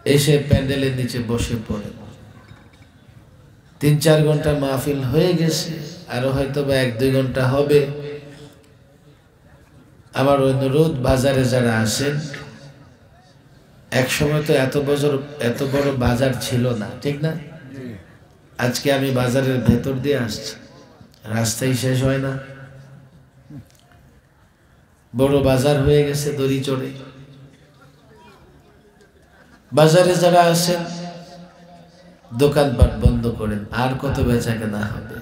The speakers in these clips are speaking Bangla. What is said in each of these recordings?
এসে প্যান্ডেলের নিচে বসে পড়ে। 3-4 ঘন্টা মাহফিল হয়ে গেছে, আরো হয়তো বা 1-2 ঘন্টা হবে। আমার অনুরোধ, বাজারে যারা আসেন, এক সময় তো এত বড় বাজার ছিল না, ঠিক না? আজকে আমি বাজারের ভেতর দিয়ে আসছি, রাস্তায় শেষ হয় না, বড় বাজার হয়ে গেছে দড়ি চড়ে। বাজারে যারা আসেন দোকানপাট বন্ধ করেন, আর কত বেচা কেনা হবে।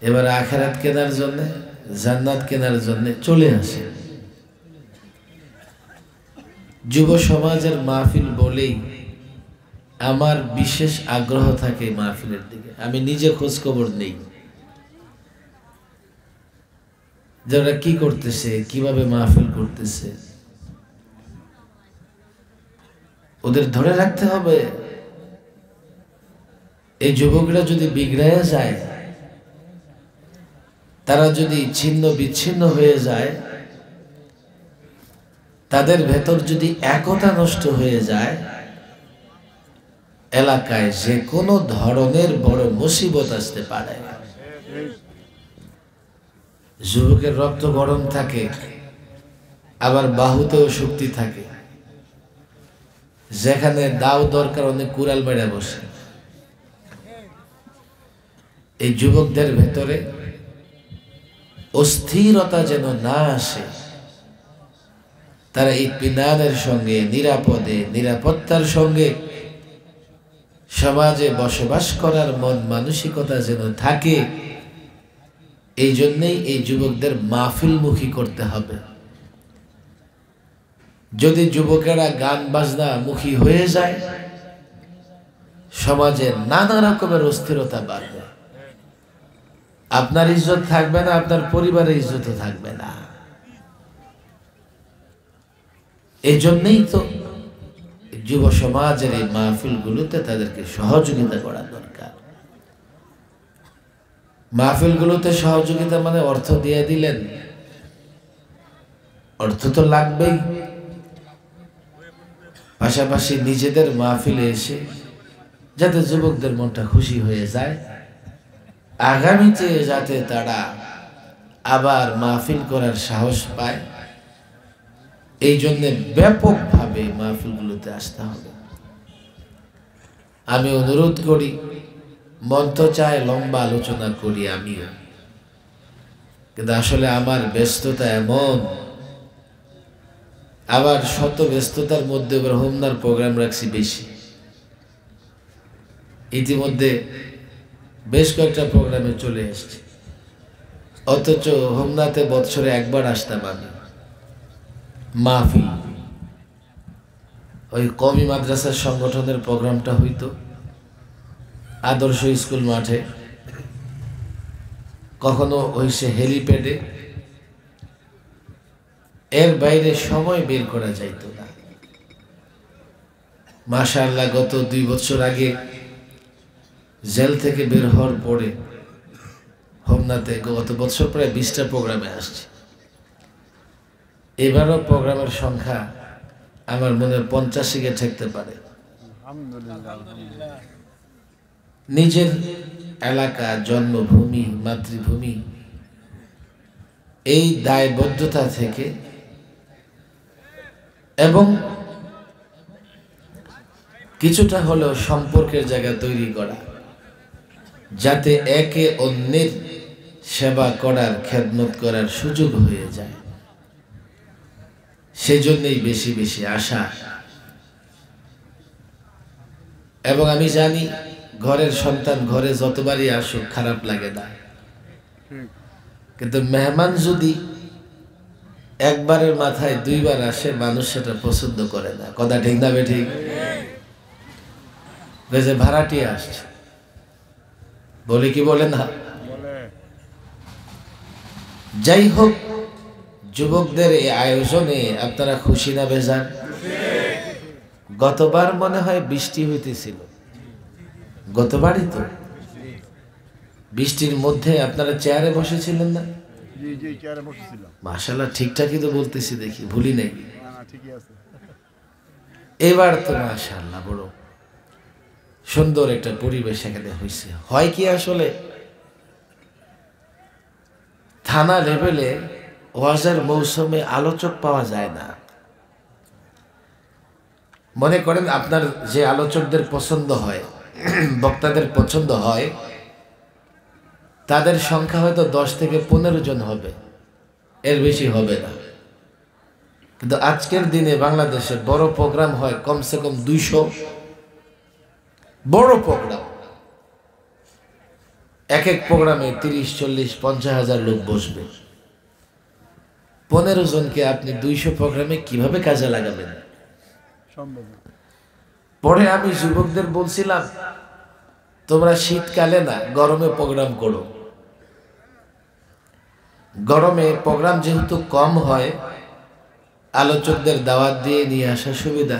এবার আখিরাত কেনার জন্য, জান্নাত কেনার জন্য চলে আসেন। যুব সমাজের মাহফিল বলেই আমার বিশেষ আগ্রহ থাকে মাহফিলের দিকে। আমি নিজে খোঁজ খবর নেই যারা কি করতেছে, কিভাবে মাহফিল করতেছে, ওদের ধরে রাখতে হবে। এই যুবকরা যদি বিগড়ায় যায়, তারা যদি ছিন্ন বিচ্ছিন্ন হয়ে যায়, তাদের ভেতর যদি একতা নষ্ট হয়ে যায়, এলাকায় যে কোনো ধরনের বড় মুসিবত আসতে পারে। যুবকের রক্ত গরম থাকে, আবার বাহুতেও শক্তি থাকে। যেখানে দাও দরকার অনেক কুড়াল মেরে বসে। এই যুবকদের ভেতরে অস্থিরতা যেন না আসে, তারা ইতমিনানের সঙ্গে, নিরাপদে, নিরাপত্তার সঙ্গে সমাজে বসবাস করার মন মানসিকতা যেন থাকে। এই জন্যই এই যুবকদের মাহফিলমুখী করতে হবে। যদি যুবকেরা গান বাজনা মুখী হয়ে যায়, সমাজে নানা রকমের অস্থিরতা বাড়বে। আপনার ইজ্জত থাকবে না, আপনার পরিবারের ইজ্জতও থাকবে না। এই জন্যই তো যুব সমাজের এই মাহফিলগুলোতে তাদেরকে সহযোগিতা করা দরকার। মাহফিলগুলোতে সহযোগিতা মানে অর্থ দিয়ে দিলেন, অর্থ তো লাগবেই। পাশাপাশি নিজেদের মাহফিলে এসে যাতে যুবকদের মনটা খুশি হয়ে যায়, আগামীতে যাতে তারা আবার মাহফিল করার সাহস পায়, এই জন্যে ব্যাপকভাবে মাহফিলগুলোতে আসতে হবে। আমি অনুরোধ করি, মন তো চায় লম্বা আলোচনা করি আমিও, কিন্তু আসলে আমার ব্যস্ততা এমন, আবার শত ব্যস্ততার মধ্যে এবার হোমনার প্রোগ্রাম রাখছি বেশি। ইতিমধ্যে বেশ কয়েকটা প্রোগ্রামে চলে এসেছি, অথচ হোমনাতে বছরে একবার আসতাম আমি। মাহফিল, ওই কওমি মাদ্রাসার সংগঠনের প্রোগ্রামটা হইতো আদর্শ স্কুল মাঠে, কখনো হইছে হেলিপ্যাডে। এর বাইরে সময় বের করা যাইতো না। মাশাআল্লাহ, গত 2 বছর আগে জেল থেকে বের হওয়ার পরে হোমনাতে গত বছর প্রায় 20টা প্রোগ্রামে আসছে। এবারও প্রোগ্রামের সংখ্যা আমার মনে 50 গিয়ে ঠেকতে পারে। নিজের এলাকা, জন্মভূমি, মাতৃভূমি, এই দায়বদ্ধতা থেকে এবং কিছুটা হলেও সম্পর্কের জায়গা তৈরি করা, যাতে একে অন্যের সেবা করার, খেদমত করার সুযোগ হয়ে যায়, সেজন্যই বেশি বেশি আশা। এবং আমি জানি ঘরের সন্তান ঘরে যতবারই আসুক খারাপ লাগে না, কিন্তু মেহমান যদি একবারের মাথায় 2 বার আসে, মানুষ সেটা পছন্দ করে না। কথা ঠিক না বেঠিক? যে ভাড়াটি আসছে বলে কি বলে না? যাই হোক, যুবকদের এই আয়োজনে আপনারা খুশি না বেজান? গতবার মনে হয় বৃষ্টি হইতেছিল, গতবারই তো বৃষ্টির মধ্যে আপনারা চেয়ারে বসেছিলেন না? জি জি, চেয়ারে বসেছিলাম। মাশাআল্লাহ, ঠিকঠাকই তো বলতেছি, দেখি ভুলি নাই। ঠিকই আছে। এবার তো মাশাআল্লাহ বড় সুন্দর একটা পরিবেশ এখানে হয়েছে। হয় কি আসলে থানা লেভেলে ওয়াজের মৌসুমে আলোচক পাওয়া যায় না। মনে করেন আপনার যে আলোচকদের পছন্দ হয়, বক্তাদের পছন্দ হয়, তাদের সংখ্যা হয়তো 10 থেকে 15 জন হবে, এর বেশি হবে না। কিন্তু আজকের দিনে বাংলাদেশে বড় প্রোগ্রাম হয় কমসে কম 200 বড় প্রোগ্রাম। এক এক প্রোগ্রামে 30, 40, 50 হাজার লোক বসবে। 15 জনকে আপনি 200 প্রোগ্রামে কিভাবে কাজে লাগাবেন? পরে আমি যুবকদের বলছিলাম, তোমরা শীতকালে না গরমে প্রোগ্রাম করো। গরমে প্রোগ্রাম যেহেতু কম হয়, আলোচকদের দাওয়াত দিয়ে নিয়ে আসা সুবিধা।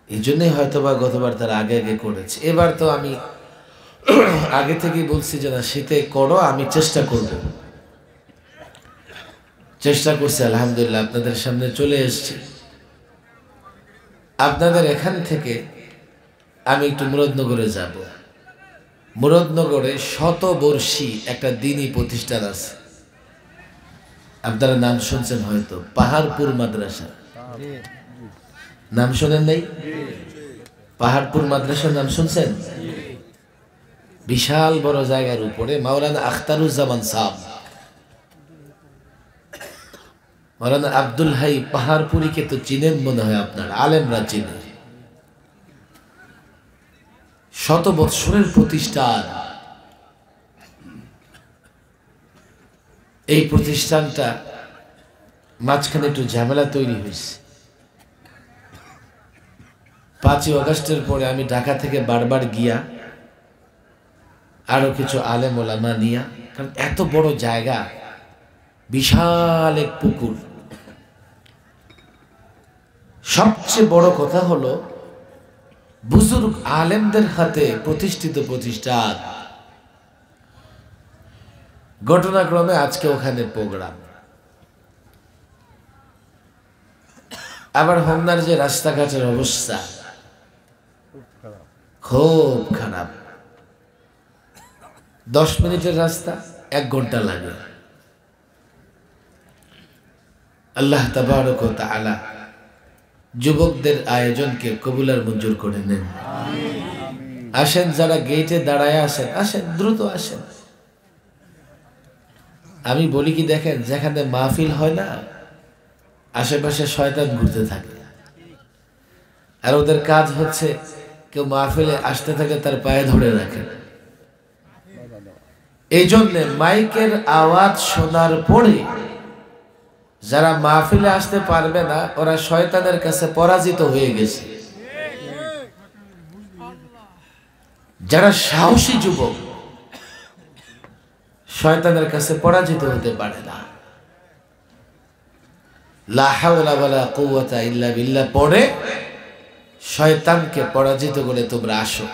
এই জন্যই হয়তোবা গতবার তারা আগে আগে করেছে। এবার তো আমি আগে থেকেই বলছি যে না, শীতে করো, আমি চেষ্টা করব। চেষ্টা করছি, আলহামদুলিল্লাহ আপনাদের সামনে চলে এসেছি। আপনাদের এখান থেকে আমি একটু মুরাদনগরে যাব। মুরাদনগরে শতবর্ষী একটা দ্বীনি প্রতিষ্ঠান আছে, আপনারা নাম শুনছেন হয়তো, পাহাড়পুর মাদ্রাসা। নাম শোনেন নাই? পাহাড়পুর মাদ্রাসার নাম শুনছেন? বিশাল বড় জায়গার উপরে মাওলানা আখতারুজ্জামান সাহেব, মাওলানা আব্দুল হাই পাহাড়পুরীকে তো চিনেন মনে হয়, আপনার আলেমরা চিনে। 100 বৎসরের প্রতিষ্ঠান। এই প্রতিষ্ঠানটা মাঝখানে একটু ঝামেলা তৈরি হয়েছে। 5ই আগস্টের পরে আমি ঢাকা থেকে বারবার গিয়া আরো কিছু আলেম ওলামা নিয়া, কারণ এত বড় জায়গা, বিশাল এক পুকুর। সবচেয়ে বড় কথা হলো বুজুর্গ আলেমদের হাতে প্রতিষ্ঠিত প্রতিষ্ঠান। ঘটনাক্রমে আজকে ওখানে প্রোগ্রাম। আবার হোমনার যে রাস্তাঘাটের অবস্থা খুব খারাপ। 10 মিনিটের রাস্তা 1 ঘন্টা লাগে। আল্লাহ তাবারক ওয়া তাআলা যুবকদের আয়োজনকে কবুলার মঞ্জুর করে নেন। আসেন, যারা গেটে দাঁড়ায় আসেন, আসেন, দ্রুত আসেন। আমি বলি কি দেখেন, যেখানে মাহফিল হয় না, আশেপাশে শয়তান ঘুরতে থাকে। আর ওদের কাজ হচ্ছে, কেউ মাহফিলে আসতে থাকে তার পায়ে ধরে রাখে। এই জন্যে মাইকের আওয়াজ শোনার পরে যারা মাহফিলে আসতে পারবে না, ওরা শয়তানের কাছে পরাজিত হয়ে গেছে। যারা সাহসী যুবক, শয়তানের কাছে পরাজিত হতে পারে না। লা হাওলা ওয়ালা কুওয়াতা ইল্লা বিল্লাহ পড়ে শয়তানকে পরাজিত করে তোমরা আসো।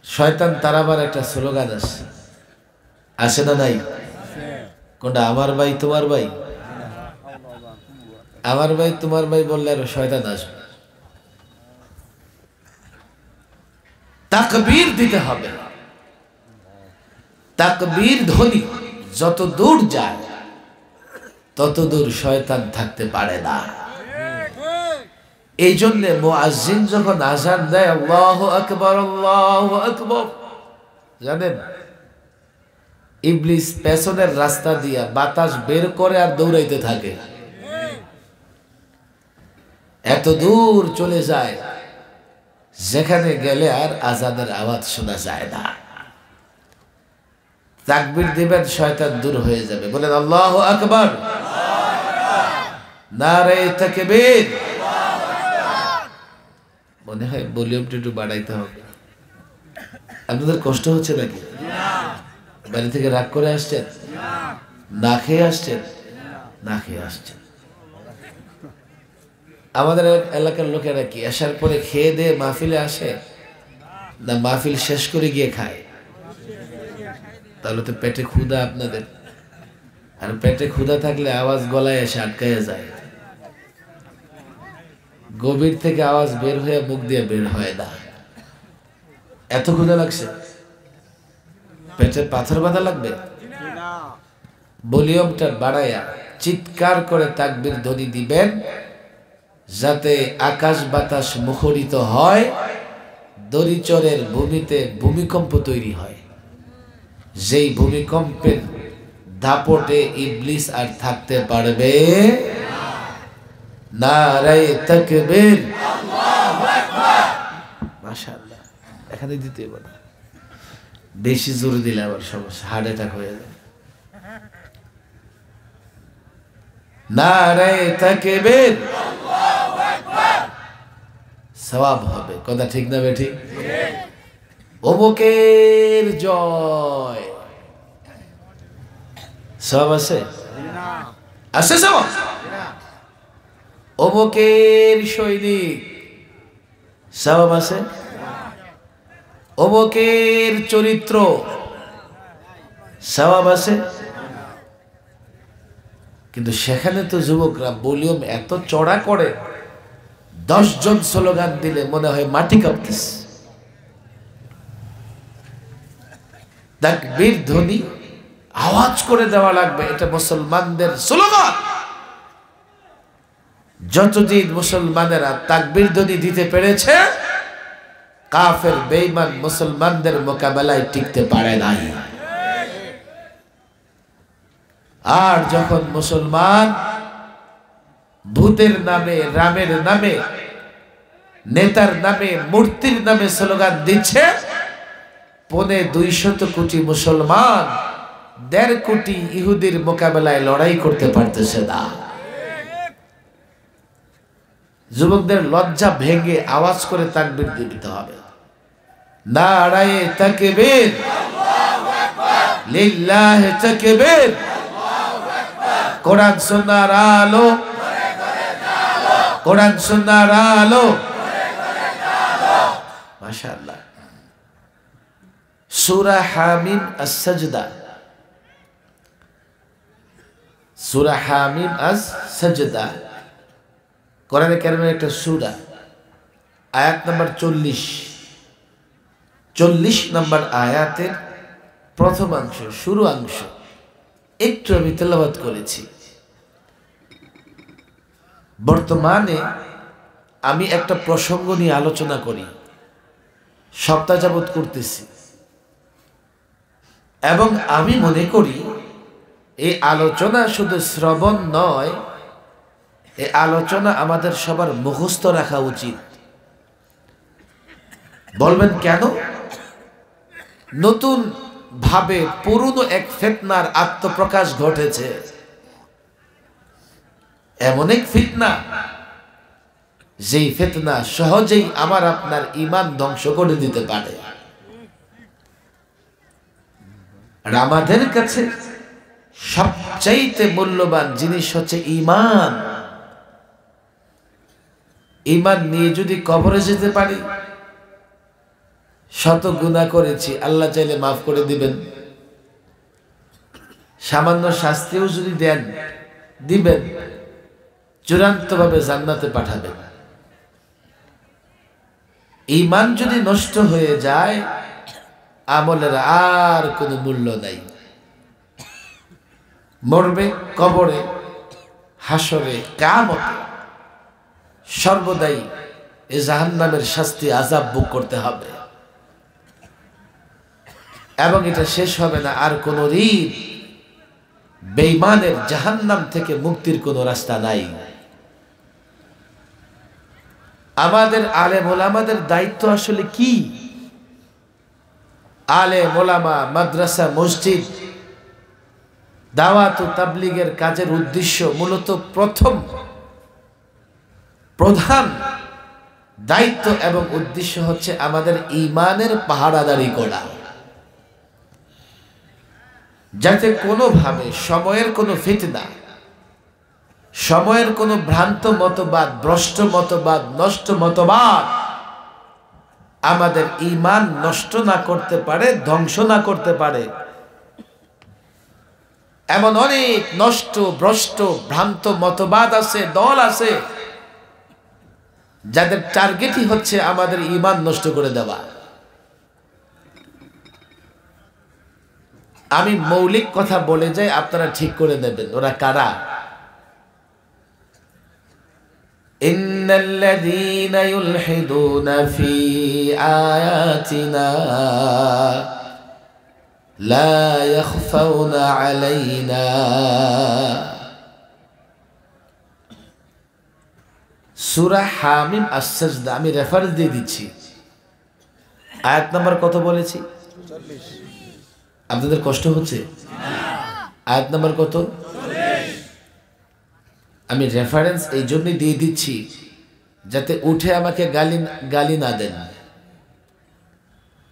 শয়তান তারাবার একটা স্লোগান আছে না নাই? কোনটা? আমার ভাই তোমার ভাই, আমার ভাই তোমার ভাই বললে আর শয়তান আসবে। তাকবীর দিতে হবে। তাকবীর ধ্বনি যত দূর যায় তত দূর শয়তান থাকতে পারে না। এই জন্য মুয়াজ্জিন যখন আযান দেয় আল্লাহু আকবার, আল্লাহু আকবার, জানেন ইবলিস পেছনের রাস্তা দিয়া বাতাস বের করে আর দৌড়াইতে থাকে। এত দূর চলে যায় যেখানে গেলে আর আযানের আওয়াজ শোনা যায় না। তাকবীর দিবেন, শয়তান দূর হয়ে যাবে। বলেন আল্লাহু আকবার, নারে তাকবীর। মনে হয় ভলিউমটা একটু বাড়াইতে হবে। আপনাদের কষ্ট হচ্ছে নাকি? বাড়ি থেকে রাগ করে আসছেন? না খেয়ে আসছেন? না খেয়ে আসছেন। আমাদের এলাকার লোকেরা কি আসার পরে খেয়ে দিয়ে মাহফিলে আসে, না মাহফিল শেষ করে গিয়ে খায়? তাহলে তো পেটে ক্ষুধা আপনাদের। আর পেটে ক্ষুধা থাকলে আওয়াজ গলায় এসে আটকাইয়া যায়। গভীর থেকে আওয়াজ বের হয়ে মুখ দিয়ে বের হয় না। এত ক্ষুধা লাগছে, পেটে পাথর বাঁধা লাগবে। ভলিউমটা বাড়াইয়া চিৎকার করে তাকবীর ধ্বনি দিবেন, যাতে আকাশ বাতাস মুখরিত হয়, দরিচরের ভূমিতে ভূমিকম্প তৈরি হয়। যেই ভূমিকম্পের দাপটে ইবলিস আর থাকতে পারবে না। নারায়ে তাকবীর, আল্লাহু আকবার। মাশাআল্লাহ। এখানে দিতে হবে না, বেশি জোর দিলে আবার সমস্যা, হার্ট অ্যাটাক হয়ে যায়। নারায়ে তাকবীর, আল্লাহু আকবার। সওয়াব হবে, কথা ঠিক না বেঠি? অমুকের জয়, সওয়াব আছে? আছে সওয়াব? অমুকের সৈনিক, সওয়াব আছে? অমুকের চরিত্র, সওয়াব আছে? কিন্তু সেখানে তো যুবকরা ভলিউম এত চড়া করে, 10 জন স্লোগান দিলে মনে হয় মাটি কাঁপতেছে। তাকবীর ধ্বনি আওয়াজ করে দেওয়া লাগবে, এটা মুসলমানদের স্লোগান। যতদিন মুসলমানেরা তাকবীর ধ্বনি দিতে পেরেছে, কাফের বেঈমান মুসলমানদের মোকাবেলায় টিকতে পারে নাই। আর যখন মুসলমান ভূতের নামে, রামের নামে, নেতার নামে, মূর্তির নামে স্লোগান দিচ্ছে, 250 কোটি মুসলমান 1.5 কোটি ইহুদির মোকাবেলায় লড়াই করতে পারতেছে না। যুবকদের লজ্জা ভেঙে আওয়াজ করে তাকবীর দিতে হবে। নারায়ে তাকবীর, আল্লাহু আকবার। লিল্লাহি তাকবীর, আল্লাহু আকবার। কোরআন সুন্নাহর আলো, কোরআন সুন্নাহর আলো, মাশাআল্লাহ। সূরা হামিম আস-সাজদা, সূরা হামিম আস-সাজদা কোরআনে কারিমের একটা সূরা, আয়াত নাম্বার 40 নম্বর আয়াতের প্রথমাংশ, শুরু অংশ একটু আমি তেলাওয়াত করেছি। বর্তমানে আমি একটা প্রসঙ্গ নিয়ে আলোচনা করি, সপ্তাহ যাবত করতেছি, এবং আমি মনে করি এই আলোচনা শুধু শ্রবণ নয়, এই আলোচনা আমাদের সবার মুখস্থ রাখা উচিত। বলবেন কেন? নতুন ভাবে পুরনো এক ফিতনার আত্মপ্রকাশ ঘটেছে। এমন এক ফিতনা, যেই ফিতনা সহজেই আমার আপনার ঈমান ধ্বংস করে দিতে পারে। আর আমাদের কাছে সবচাইতে মূল্যবান জিনিস হচ্ছে ঈমান। ঈমান নিয়ে যদি কবরে যেতে পারি, শত গুনাহ করেছি, আল্লাহ চাইলে মাফ করে দিবেন। সামান্য শাস্তিও যদি দেন, দিবেন, চূড়ান্তভাবে জান্নাতে পাঠাবেন। ঈমান যদি নষ্ট হয়ে যায়, আমলের আর কোনো মূল্য নাই। মরবে, কবরে, হাসরে, কিয়ামতে সর্বদাই এ জাহান্নামের শাস্তি, আযাব ভোগ করতে হবে, এবং এটা শেষ হবে না। আর কোনো দিন বেঈমানের জাহান্নাম থেকে মুক্তির কোনো রাস্তা নাই। আমাদের আলেম ওলামাদের দায়িত্ব আসলে কি? আলেম ওলামা, মাদ্রাসা, মসজিদ, দাওয়াত ও তাবলীগের কাজের উদ্দেশ্য মূলত প্রধান দায়িত্ব এবং উদ্দেশ্য হচ্ছে আমাদের ঈমানের পাহারাদারি করা, যাতে কোনোভাবে সময়ের কোনো ফিতনা, সময়ের কোনো ভ্রান্ত মতবাদ, ভ্রষ্ট মতবাদ, নষ্ট মতবাদ আমাদের ঈমান নষ্ট না করতে পারে, ধ্বংস না করতে পারে। এমন অনেক নষ্ট, ভ্রষ্ট, ভ্রান্ত মতবাদ আছে, দল আছে, যাদের টার্গেটই হচ্ছে আমাদের ঈমান নষ্ট করে দেওয়া। আমি মৌলিক কথা বলে যাই, আপনারা ঠিক করে নেবেন ওরা কারা। ইন্নাল্লাযীনা ইউলহিদুনা ফি আয়াতিনা লা ইয়াখফাউনা আলাইনা। সূরা হামিম আস-সাজদা, আমি রেফারেন্স দিয়ে দিচ্ছি। আয়াত নাম্বার কত বলেছি? 40। আপনাদের কষ্ট হচ্ছে? আয়াত নাম্বার কত? 40। আমি রেফারেন্স এই জন্যই দিয়ে দিচ্ছি যাতে উঠে আমাকে গালি না দেন।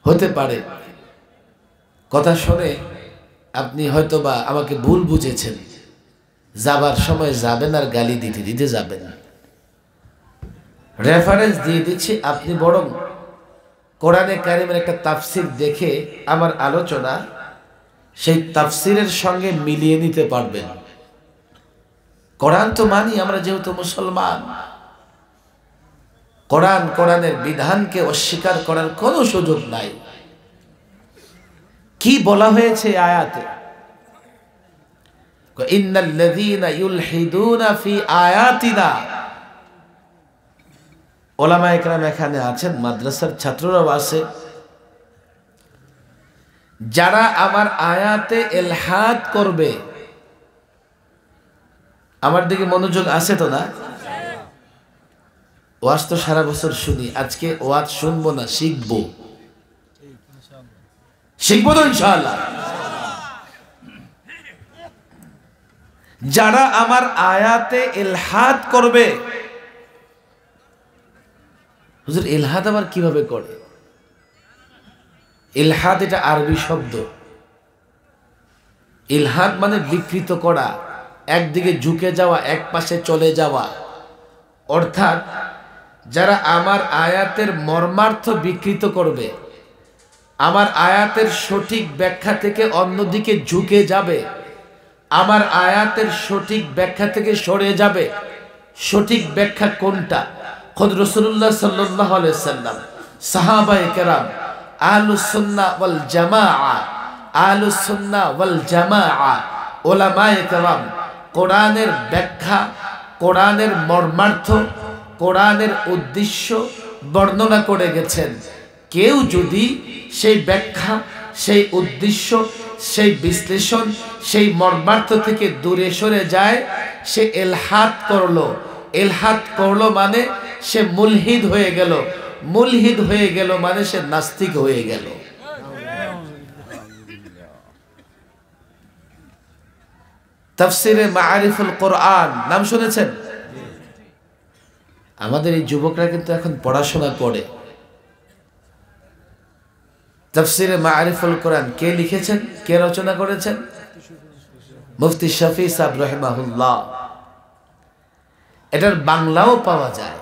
হতে পারে কথা শুনে আপনি হয়তোবা আমাকে ভুল বুঝেছেন, যাবার সময় যাবেন আর গালি দিতে দিতে যাবেন। রেফারেন্স দিয়ে দিচ্ছি, আপনি বরং কোরআনে কারিমের একটা তাফসির দেখে আমার আলোচনা সেই তাফসিরের সঙ্গে মিলিয়ে নিতে পারবেন। কোরআন তো মানি আমরা, যেহেতু মুসলমান। কোরআনের বিধানকে অস্বীকার করার কোনো সুযোগ নাই। কি বলা হয়েছে আয়াতে? ইন্নাল্লাযীনা ইউলহিদুনা ফি আয়াতিনা। ওলামায়ে কেরাম এখানে আছেন, মাদ্রাসার ছাত্ররাও আছে। যারা আমার আয়াতে ইলহাদ করবে, আমার দিকে মনোযোগ আছে তো না? ওয়াজ তো সারা বছর শুনি, আজকে ওয়াজ শুনবো না, শিখবো। শিখবো তো ইনশাআল্লাহ। যারা আমার আয়াতে ইলহাদ করবে, হুজুর ইলহাদ আবার কিভাবে করে? ইলহাদ এটা আরবি শব্দ। ইলহাদ মানে বিকৃত করা, একদিকে ঝুঁকে যাওয়া, এক পাশে চলে যাওয়া। অর্থাৎ যারা আমার আয়াতের মর্মার্থ বিকৃত করবে, আমার আয়াতের সঠিক ব্যাখ্যা থেকে অন্যদিকে ঝুঁকে যাবে, আমার আয়াতের সঠিক ব্যাখ্যা থেকে সরে যাবে। সঠিক ব্যাখ্যা কোনটা? খুদ রাসূলুল্লাহ সাল্লাল্লাহু আলাইহি ওয়াসাল্লাম, সাহাবায়ে কেরাম, আহলুস সুন্নাহ ওয়াল জামাআ, আহলুস সুন্নাহ ওয়াল জামাআ, উলামায়ে কেরাম কোরআনের ব্যাখ্যা, কোরআনের মর্মার্থ, কোরআনের উদ্দেশ্য বর্ণনা করে গেছেন। কেউ যদি সেই ব্যাখ্যা, সেই উদ্দেশ্য, সেই বিশ্লেষণ, সেই মর্মার্থ থেকে দূরে সরে যায়, সে ইলহাদ করলো। ইলহাদ করলো মানে সে মুলহিদ হয়ে গেল। মুলহিদ হয়ে গেল মানে সে নাস্তিক হয়ে গেল। তাফসিরে মাআরিফুল কোরআন নাম শুনেছেন? আমাদের এই যুবকরা কিন্তু এখন পড়াশোনা করে। তাফসিরে মাআরিফুল কোরআন কে লিখেছেন, কে রচনা করেছেন? মুফতি শফি সাহেব রাহিমাহুল্লাহ। এটার বাংলাও পাওয়া যায়,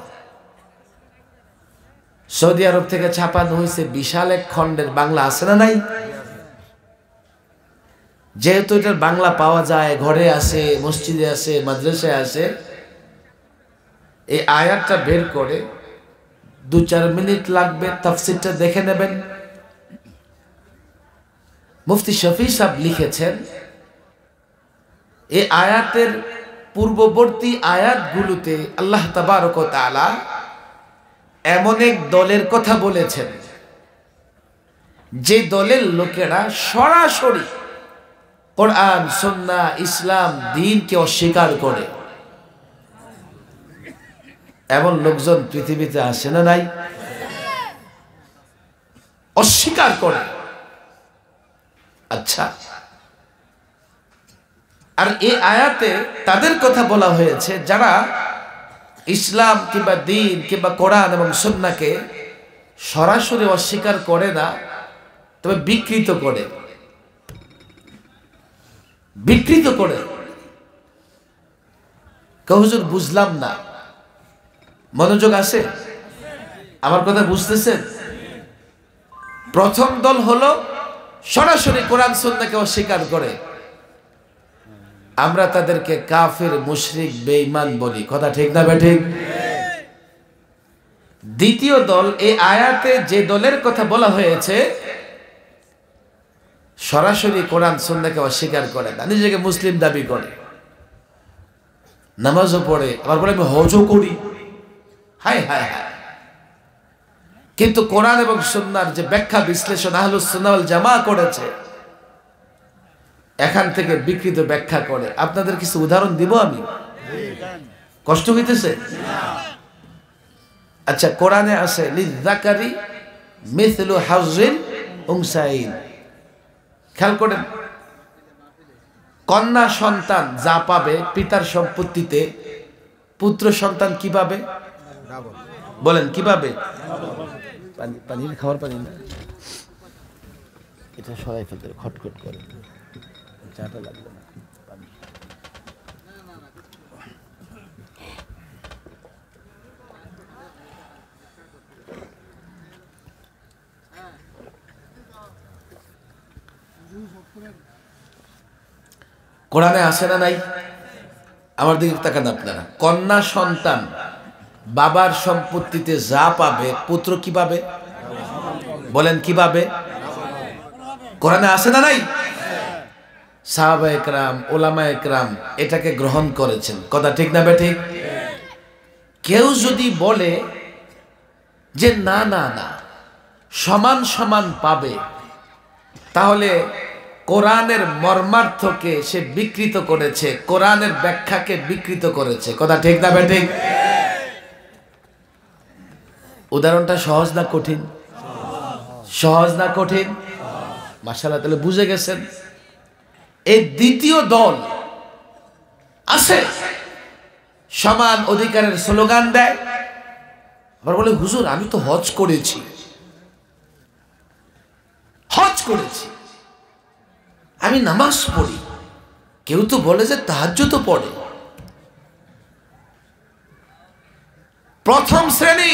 সৌদি আরব থেকে ছাপানো হয়েছে, বিশাল এক খণ্ডের বাংলা আছে না নাই? যেহেতু এটার বাংলা পাওয়া যায়, ঘরে আছে, মসজিদে আছে, মাদ্রাসায় আছে, এই আয়াতটা বের করে 2-4 মিনিট লাগবে, তাফসিরটা দেখে নেবেন। মুফতি শফি সাহেব লিখেছেন, এই আয়াতের পূর্ববর্তী আয়াতগুলোতে আল্লাহ তাবারক ওয়া তাআলা এমন এক দলের কথা বলেছেন, যে দলের লোকেরা সরাসরি কোরআন, সুন্নাহ, ইসলাম, দ্বীনকে অস্বীকার করে। এমন লোকজন পৃথিবীতে আসে না নাই? অস্বীকার করে। আচ্ছা, আর এই আয়াতে তাদের কথা বলা হয়েছে যারা ইসলাম কিংবা দ্বীন কিংবা কোরআন এবং সুন্নাহকে সরাসরি অস্বীকার করে না, তবে বিকৃত করে। বিকৃত করে। হুজুর বুঝলাম না, মনোযোগ আছে? আমার কথা বুঝতেছেন? প্রথম দল হলো সরাসরি কোরআন সুন্নাহকে অস্বীকার করে। আমরা তাদেরকে কাফির, মুশরিক, বেঈমান বলি। কথা ঠিক না বেঠিক? দ্বিতীয় দল, এই আয়াতে যে দলের কথা বলা হয়েছে সরাসরি কোরআন সুন্নাহকে অস্বীকার করে না, নিজেকে মুসলিম দাবি করে, নামাজও পড়ে, আবার বলে আমি হজও করি। হায় হায় হায়। কিন্তু কোরআন এবং সুন্নাহর যে ব্যাখ্যা বিশ্লেষণ আহলুস সুন্নাহ ওয়াল জামাআহ করেছে, এখান থেকে বিকৃত ব্যাখ্যা করে। আপনাদের কিছু উদাহরণ দিব আমি? কষ্ট হইতেছে? আচ্ছা, কোরআনে আছে লিযযাকারি মিসলু হাজ্জিল উনসাইন। খেয়াল করেন, কন্যা সন্তান যা পাবে পিতার সম্পত্তিতে, পুত্র সন্তান কি পাবে? বলেন কি পাবে? পানি খাওয়ার পানি না, এটা সরাই ফেলতে খটখট করে, চাটা লাগবে না। কোরআনে আসে না নাই? আমার দিকে তাকান আপনারা। কন্যা সন্তান বাবার সম্পত্তিতে যা পাবে, পুত্র কি পাবে? বলেন কি পাবে? কোরআনে আসে না নাই? সাহাবা একরাম, ওলামা একরাম এটাকে গ্রহণ করেছেন। কথা ঠিক না বেঠিক? কেউ যদি বলে যে না না না সমান সমান পাবে, তাহলে কোরআনের মর্মার্থকে সে বিকৃত করেছে, কোরআনের ব্যাখ্যাকে বিকৃত করেছে। কথা ঠিক না বেঠিক? উদাহরণটা সহজ না কঠিন? সহজ না কঠিন? মাশাআল্লাহ, তাহলে বুঝে গেছেন। এই দ্বিতীয় দল আছে, সমান অধিকারের স্লোগান দেয়, আবার বলে হুজুর আমি তো হজ করেছি, আমি নামাজ পড়ি। কেউ তো বলে যে তাহাজ্জুদ তো পড়ে। প্রথম শ্রেণী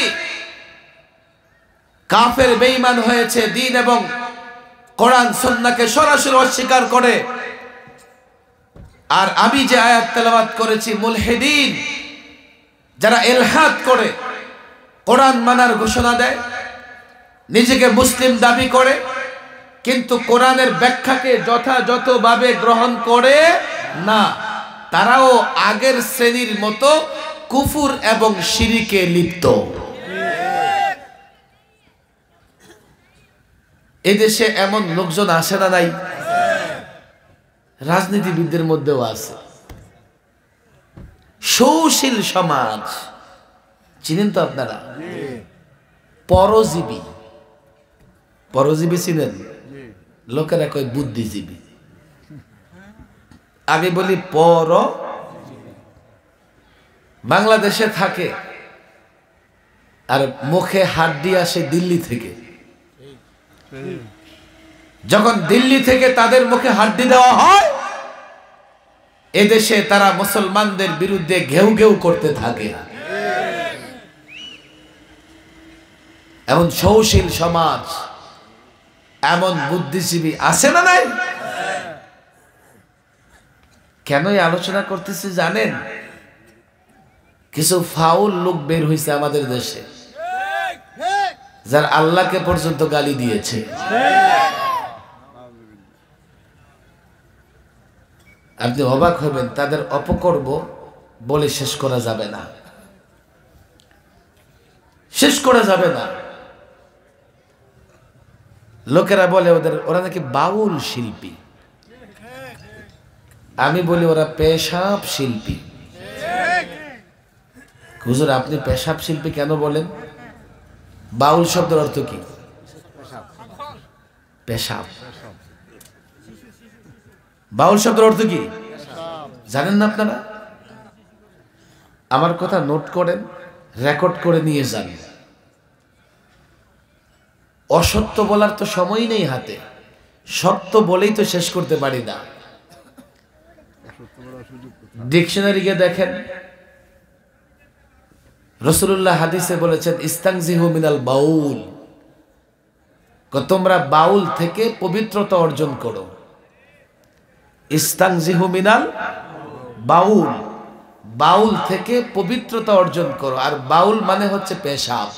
কাফের বেঈমান হয়েছে, দ্বীন এবং কোরআন সুন্নাহকে সরাসরি অস্বীকার করে। আর আমি যে আয়াত তেলাওয়াত করেছি, মুলহিদিন যারা ইলহাদ করে, কোরআন মানার ঘোষণা দেয়, নিজেকে মুসলিম দাবি করে, কিন্তু কোরআনের ব্যাখ্যাকে যথাযথভাবে গ্রহণ করে না, তারাও আগের শ্রেণীর মতো কুফুর এবং শিরিকে লিপ্ত। এদেশে এমন লোকজন আসে না নাই? রাজনীতিবিদদের মধ্যেও আছে। সুশীল সমাজ চিনেন তো আপনারা? পরজীবী, পরজীবী চিনেন? লোকেরা কয় বুদ্ধিজীবী। আগে বলি পর। বাংলাদেশে থাকে আর মুখে হাড্ডি আসে দিল্লি থেকে। যখন দিল্লি থেকে তাদের মুখে হাড্ডি দেওয়া হয়, এদেশে তারা মুসলমানদের বিরুদ্ধে ঘেউ ঘেউ করতে থাকে। এমন সুশীল সমাজ, এমন বুদ্ধিজীবী আছে না নাই? কেন এই আলোচনা করতেছি জানেন? কিছু ফাউল লোক বের হয়েছে আমাদের দেশে, যার আল্লাহকে পর্যন্ত গালি দিয়েছে। আপনি অবাক হবেন, তাদের অপকর্ম বলে শেষ করা যাবে না, শেষ করা যাবে না। লোকেরা বলে ওরা নাকি বাউল শিল্পী, আমি বলি ওরা পেশাব শিল্পী। হুজুর আপনি পেশাব শিল্পী কেন বলেন? বাউল শব্দের অর্থ কি? পেশাব। বাউল শব্দের অর্থ কি জানেন না আপনারা? আমার কথা নোট করেন, রেকর্ড করে নিয়ে যান। অসত্য বলার তো সময় নেই হাতে, সত্য বলেই তো শেষ করতে পারি না। ডিকশনারি গিয়ে দেখেন, রাসূলুল্লাহ হাদিসে বলেছেন ইস্তানজিহু মিনাল বাউল, তোমরা বাউল থেকে পবিত্রতা অর্জন করো। ইস্তানজিহু মিনাল বাউল, বাউল থেকে পবিত্রতা অর্জন করো। আর বাউল মানে হচ্ছে পেশাব।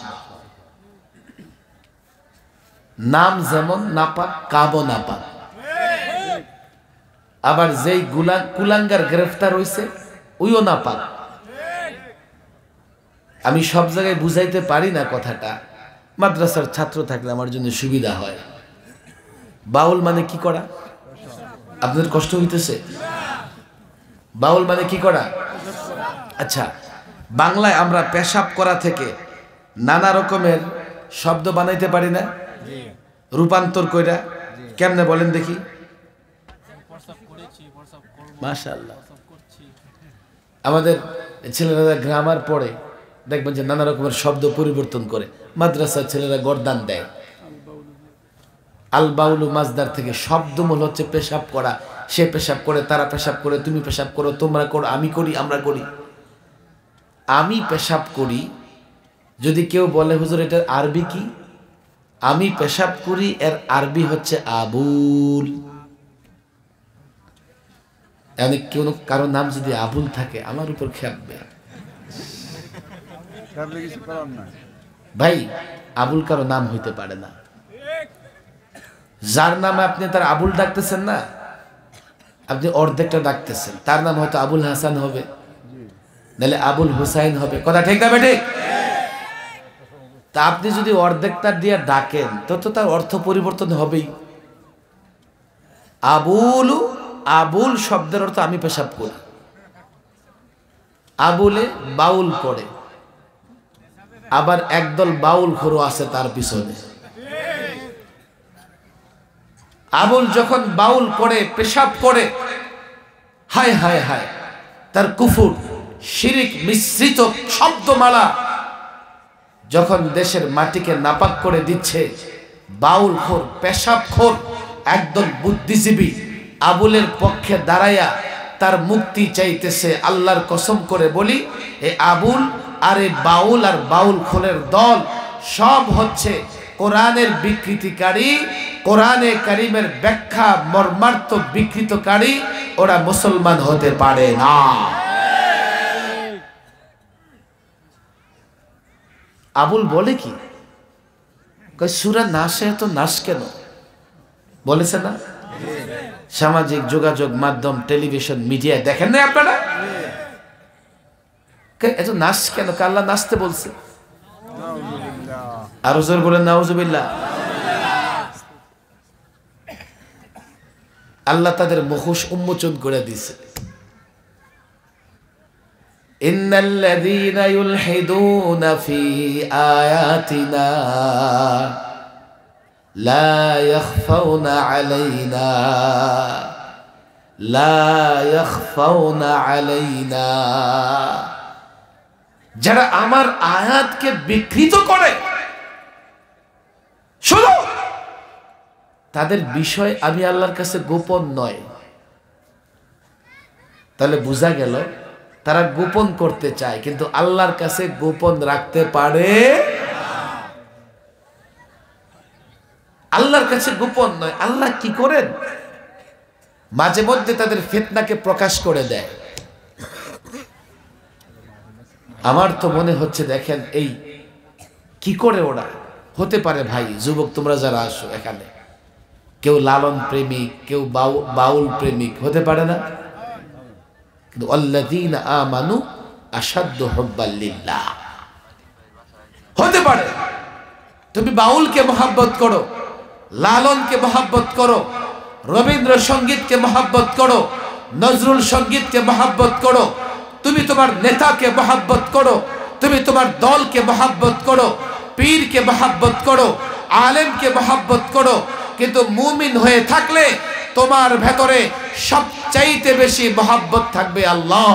নাম যেমন নাপাক, কাবও নাপাক। আবার যেই কুলাঙ্গার গ্রেফতার হইছে ওইও নাপাক। আমি সব জায়গায় বুঝাইতে পারি না কথাটা, মাদ্রাসার ছাত্র থাকলে আমার জন্য সুবিধা হয়। বাউল মানে কি করা? আপনাদের কষ্ট হইতেছে? বাউল মানে কি করা? আচ্ছা, বাংলায় আমরা পেশাব করা থেকে নানা রকমের শব্দ বানাইতে পারি না? রূপান্তর কইরা কেমনে বলেন দেখি? মাশাআল্লাহ। আমাদের ছেলেরা গ্রামার পড়ে, দেখবেন যে নানা রকমের শব্দ পরিবর্তন করে। মাদ্রাসার ছেলেরা গর্দান দেয়। আল বাউলু মাজদার থেকে শব্দমূল হচ্ছে পেশাব করা। সে পেশাব করে, তারা পেশাব করে, তুমি পেশাব করো, তোমরা করো, আমি করি, আমরা করি। আমি পেশাব করি যদি কেউ বলে হুজুর এটার আরবি কি? আমি পেশাব করি এর আরবি হচ্ছে আবুল। এমনি কেউ কারো নাম যদি আবুল থাকে আমার উপর খেপবে ভাই। আবুল কারো নাম হইতে পারে না। যার নামে আপনি তার আবুল ডাকতেছেন না, আপনি অর্ধেকটা ডাকতেছেন। তার নাম হয়তো আবুল হাসান হবে, নাহলে আবুল হুসাইন হবে। কথা ঠিক না বেঠিক? তা আপনি যদি অর্ধেকটা দিয়ে ডাকেন তো তার অর্থ পরিবর্তন হবেই। আবুল শব্দের অর্থ আমি পেশাব করি। আবুলে বাউল পড়ে, আবার একদল বাউল খোরো আছে তার পিছনে। আবুল যখন বাউল পড়ে, পেশাব করে, হায় হায় হায়, তার কুফুর শিরিক মিশ্রিত শব্দমালা যখন দেশের মাটিকে নাপাক করে দিচ্ছে, বাউল খোর, পেশাব খোর একদল বুদ্ধিজীবী আবুলের পক্ষে দাঁড়াইয়া তার মুক্তি চাইতেছে। আল্লাহর কসম করে বলি, এ আবুল আর এ বাউল আর বাউল খোলের দল সব হচ্ছে কোরআনের বিকৃতিকারী, কোরআনে কারিমের ব্যাখ্যা মর্মার্থ বিকৃতকারী। ওরা মুসলমান হতে পারে না। আবুল বলে কি? সূরা নাসে তো নাস কেন বলেছে না? সামাজিক যোগাযোগ মাধ্যম, টেলিভিশন, মিডিয়া দেখেন না আপনারা? এত নাচ কেন? আল্লাহ নাচতে বলছে। আরো জোর বলেন নাউজুবিল্লাহ। আল্লাহ তাদের মুখোশ উন্মোচন করে দিয়েছে। ইন্নাল্লাযীনা ইউলহিদুনা ফি আয়াতিনা লা ইয়াখফাউনা আলাইনা লা ইয়াখফাউনা আলাইনা। যারা আমার আয়াতকে বিকৃত করে, শোনো, তাদের বিষয় আমি আল্লাহর কাছে গোপন নয়। তাহলে বোঝা গেল তারা গোপন করতে চায়, কিন্তু আল্লাহর কাছে গোপন রাখতে পারে। আল্লাহর কাছে গোপন নয়। আল্লাহ কি করেন? মাঝে মধ্যে তাদের ফিতনাকে প্রকাশ করে দেয়। আমার তো মনে হচ্ছে, দেখেন এই কি করে ওরা হতে পারে। ভাই যুবক তোমরা যারা আসো এখানে, কেউ লালন প্রেমিক, কেউ বাউল প্রেমিক হতে পারে না? কিন্তু আল্লাযীনা আমানু আশাদ্দু হুব্বাল লিল্লাহ হতে পারে। তুমি বাউলকে মহব্বত করো, লালনকে মহব্বত করো, রবীন্দ্র সঙ্গীতকে মহব্বত করো, নজরুল সঙ্গীতকে মহব্বত করো, তুমি তোমার নেতাকে মহব্বত করো, তুমি তোমার দলকে মহব্বত করো, পীরকে মহব্বত করো, আলেমকে মহব্বত করো, কিন্তু মুমিন হয়ে থাকলে তোমার ভেতরে সবচাইতে বেশি মহব্বত থাকবে আল্লাহ।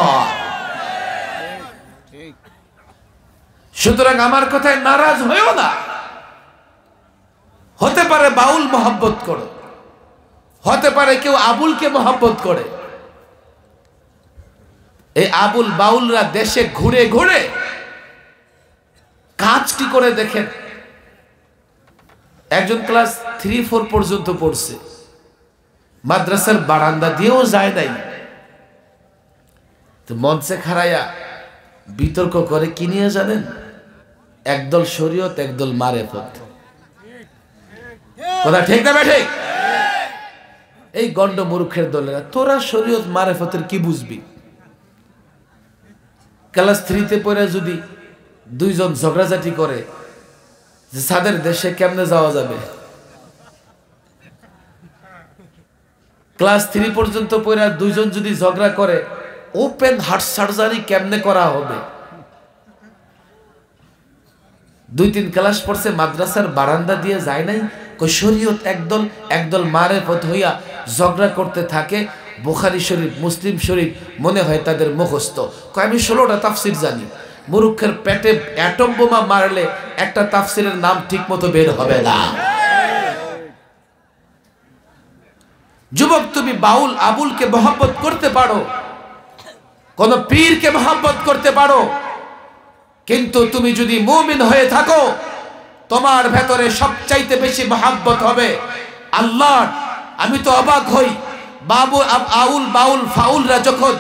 সুতরাং আমার কথায় নারাজ হয়েও না। হতে পারে বাউল মহব্বত করো, হতে পারে কেউ আবুলকে মহব্বত করে। এই আবুল বাউলরা দেশে ঘুরে ঘুরে কাজটি করে দেখেন। একজন ক্লাস 3-4 পর্যন্ত পড়ছে, মাদ্রাসার বারান্দা দিয়েও যায় নাই, তো মঞ্চে খাড়াইয়া বিতর্ক করে কি নিয়ে জানেন? একদল শরীয়ত, একদল মারেফত। কথা ঠিক না ঠিক? এই গন্ড মূর্খের দলেরা, তোরা শরীয়ত মারেফতের কি বুঝবি? ক্লাস 3-তে পড়ে যদি দুইজন ঝগড়াঝাটি করে যে সাদের দেশে কেমনে যাওয়া যাবে, ক্লাস 3 পর্যন্ত পড়ে দুইজন যদি ঝগড়া করে ওপেন হার্ট সার্জারি কেমনে করা হবে, 2-3 ক্লাস পড়ছে মাদ্রাসার বারান্দা দিয়ে যায় নাই, শরীয়ত একদল মারেফত হইয়া ঝগড়া করতে থাকে। বুখারী শরীফ, মুসলিম শরীফ মনে হয় তাদের মুখস্থ। আমি 16টা তাফসির জানি। মুরুখের পেটে অ্যাটম বোমা মারলে একটা তাফসিরের নাম ঠিক মতো বের হবে না। যুবক, তুমি বাউল আবুলকে মহব্বত করতে পারো, কোন পীরকে মহব্বত করতে পারো, কিন্তু তুমি যদি মুমিন হয়ে থাকো, তোমার ভেতরে সবচাইতে বেশি মহব্বত হবে আল্লাহর। আমি তো অবাক হই, আউল বাউল ফাউলরা যখন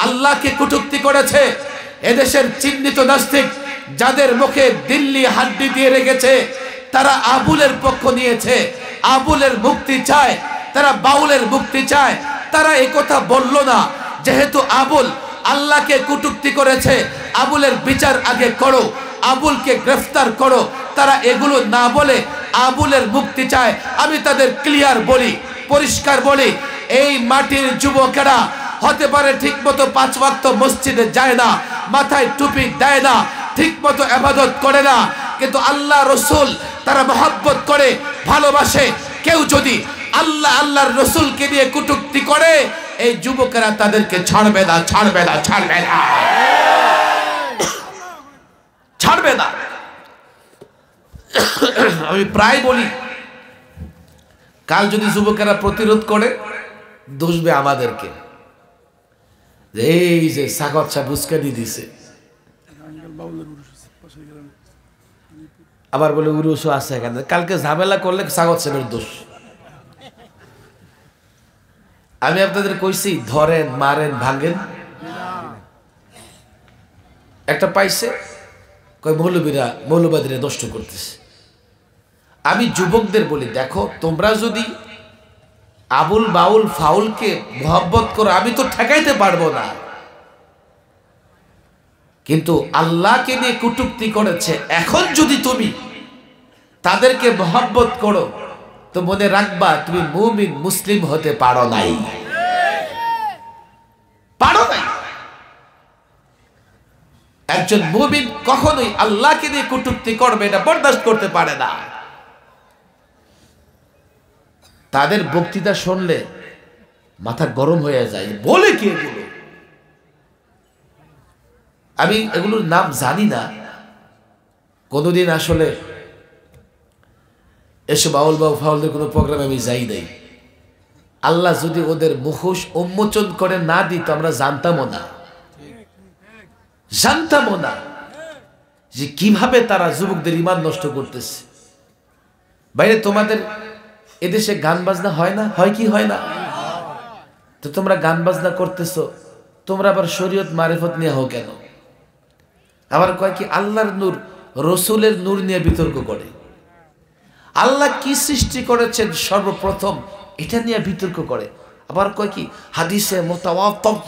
আল্লাহকে কটূক্তি করেছে, এদেশের চিহ্নিত নাস্তিক যাদের মুখে দিল্লি হাড্ডি দিয়ে রেখেছে, তারা আবুলের পক্ষ নিয়েছে, আবুলের মুক্তি চায়, তারা বাউলের মুক্তি চায়। তারা এই কথা বলল না, যেহেতু আবুল আল্লাহকে কটূক্তি করেছে, আবুলের বিচার আগে করো, আবুলকে গ্রেফতার করো। তারা এগুলো না বলে আবুলের মুক্তি চায়। আমি তাদের ক্লিয়ার বলি, পরিষ্কার বলি, এই মাটির যুবকেরা হতে পারে ঠিক মতো 5 ওয়াক্ত মসজিদে যায় না, মাথায় টুপি দেয় না, ঠিক মতো ইবাদত করে না, কিন্তু আল্লাহ রসুল তারা মহব্বত করে, ভালোবাসে। কেউ যদি আল্লাহর রসুলকে নিয়ে কটূক্তি করে, এই যুবকেরা তাদেরকে ছাড়বে না, ছাড়বে না, ছাড়বে না, ছাড়বে না। আমি প্রায় বলি, কাল যদি যুবকেরা প্রতিরোধ করে, দোষবে আমাদেরকে, এই যে সাগত সাহেব উস্কানি দিছে, আবার বলে উরুসও আছে এখানে। কালকে ঝামেলা করলে সাগত সাহেবের দোষ। আমি আপনাদের কইছি, ধরেন, মারেন, ভাঙেন। একটা পাইছে, কয় মৌলবাদীরা নষ্ট করতেছে। আমি যুবকদের বলি, দেখো, তোমরা যদি আবুল বাউল ফাউলকে মহব্বত করো, আমি তো ঠেকাইতে পারবো না, কিন্তু আল্লাহকে নিয়ে কটূক্তি করেছে, এখন যদি তুমি তাদেরকে মহব্বত করো, তো মনে রাখবা তুমি মুমিন মুসলিম হতে পারো নাই, পারো নাই। একজন মুমিন কখনোই আল্লাহকে নিয়ে কটূক্তি করবে, এটা বরদাস্ত করতে পারে না। তাদের বক্তৃতা শুনলে মাথা গরম হয়ে যায়, বলে কি এগুলো? আমি এগুলোর নাম জানি না, কোনোদিন আসলে এসব আউল বাউ ফাউলদের কোনো প্রোগ্রামে আমি যাই নাই। আল্লাহ যদি ওদের মুখোশ উন্মোচন করে না দিত, আমরা জানতামও না যে কিভাবে তারা যুবকদের ঈমান নষ্ট করতেছে। বাইরে তোমাদের এদেশে গান বাজনা হয় না? হয় কি হয় না? তো তোমরা গান বাজনা করতেছো, তোমরা আবার শরীয়ত মারিফত নিয়ে হও কেন? আবার কয় কি আল্লাহর নূর, রসুলের নূর নিয়ে বিতর্ক করে। আল্লাহ কি সৃষ্টি করেছেন সর্বপ্রথম, এটা নিয়ে বিতর্ক করে। আবার কয় কি হাদিসে মুতাওয়াতির,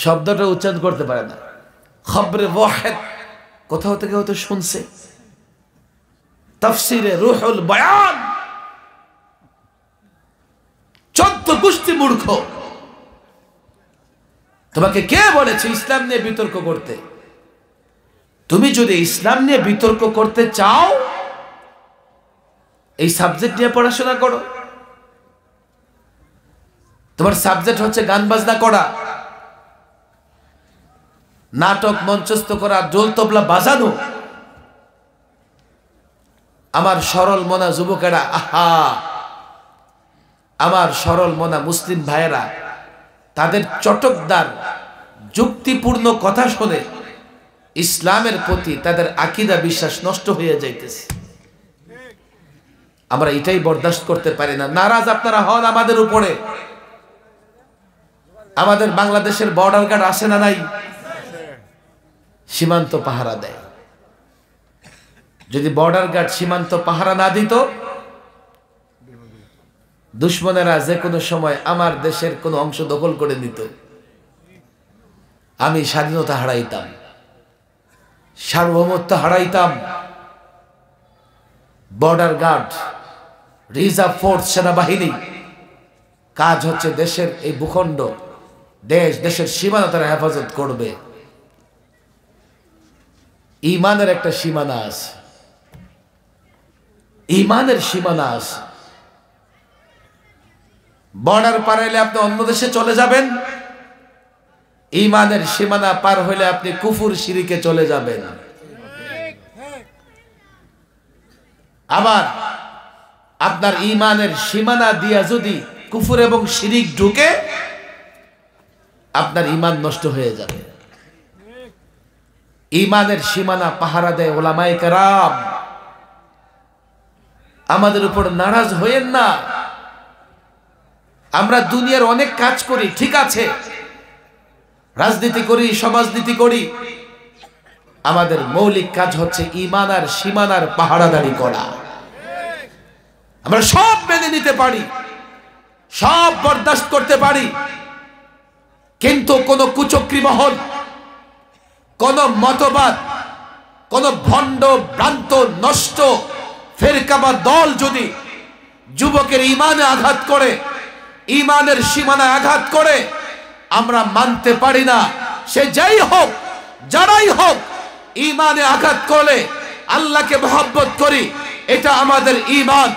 শব্দটা উচ্চারণ করতে পারে না, খবরে ওয়াহিদ কোথাও থেকে হয়তো শুনছে, তাফসিরে রুহুল বয়ান। 14 গোষ্ঠী মূর্খ। তোমাকে কে বলেছে ইসলাম নিয়ে বিতর্ক করতে? তুমি যদি ইসলাম নিয়ে বিতর্ক করতে চাও, এই সাবজেক্ট নিয়ে পড়াশোনা করো। তোমার সাবজেক্ট হচ্ছে গান বাজনা করা, নাটক মঞ্চস্থ করা, ঢোল তবলা বাজানো। আমার সরল মনা যুবকেরা, আহা, আমার সরল মনা মুসলিম ভাইয়েরা, তাদের চটকদার যুক্তিপূর্ণ কথা শুনে ইসলামের প্রতি তাদের আকীদা বিশ্বাস নষ্ট হয়ে যাইতেছে। আমরা এটাই বরদাস্ত করতে পারি না। নারাজ আপনারা হন আমাদের উপরে। আমাদের বাংলাদেশের বর্ডার গার্ড আসে না নাই? সীমান্ত পাহারা দেয়। যদি বর্ডার গার্ড সীমান্ত পাহারা না দিত, দুশ্মনেরা যে কোনো সময় আমার দেশের কোনো অংশ দখল করে নিত, আমি স্বাধীনতা হারাইতাম, সার্বভৌমত্ব হারাইতাম। বর্ডার গার্ড, রিজার্ভ ফোর্স, সেনাবাহিনী কাজ হচ্ছে দেশের এই ভূখণ্ড, দেশের সীমানা তারা হেফাজত করবে। ঈমানের একটা সীমানা আছে, ঈমানের সীমানা আছে। বর্ডার পার হইলে আপনি অন্য দেশে চলে যাবেন, ঈমানের সীমানা পার হইলে আপনি কুফর শিরিকে চলে যাবেন। আবার আপনার ঈমানের সীমানা দিয়া যদি কুফর এবং শিরিক ঢুকে, আপনার ঈমান নষ্ট হয়ে যাবে। ঈমানের সীমানা পাহারা দেয় উলামায়ে কেরাম। আমাদের উপর নারাজ হইেন না। আমরা দুনিয়ার অনেক কাজ করি, ঠিক আছে, রাজনীতি করি, সমাজনীতি করি, আমাদের মৌলিক কাজ হচ্ছে ঈমান আর সীমানার পাহারাদারি করা। আমরা সব মেনে নিতে পারি, সব বরদাস্ত করতে পারি, কিন্তু কোন কুচক্রী মহল, কোন মতবাদ, কোন ভণ্ড ভ্রান্ত নষ্ট ফেরকা বা দল যদি যুবকের ঈমানে আঘাত করে, ঈমানের সীমানায় আঘাত করে, আমরা মানতে পারি না। সে যাই হোক, যারাই হোক, ঈমানে আঘাত করলে আল্লাহকে মহব্বত করি, এটা আমাদের ঈমান।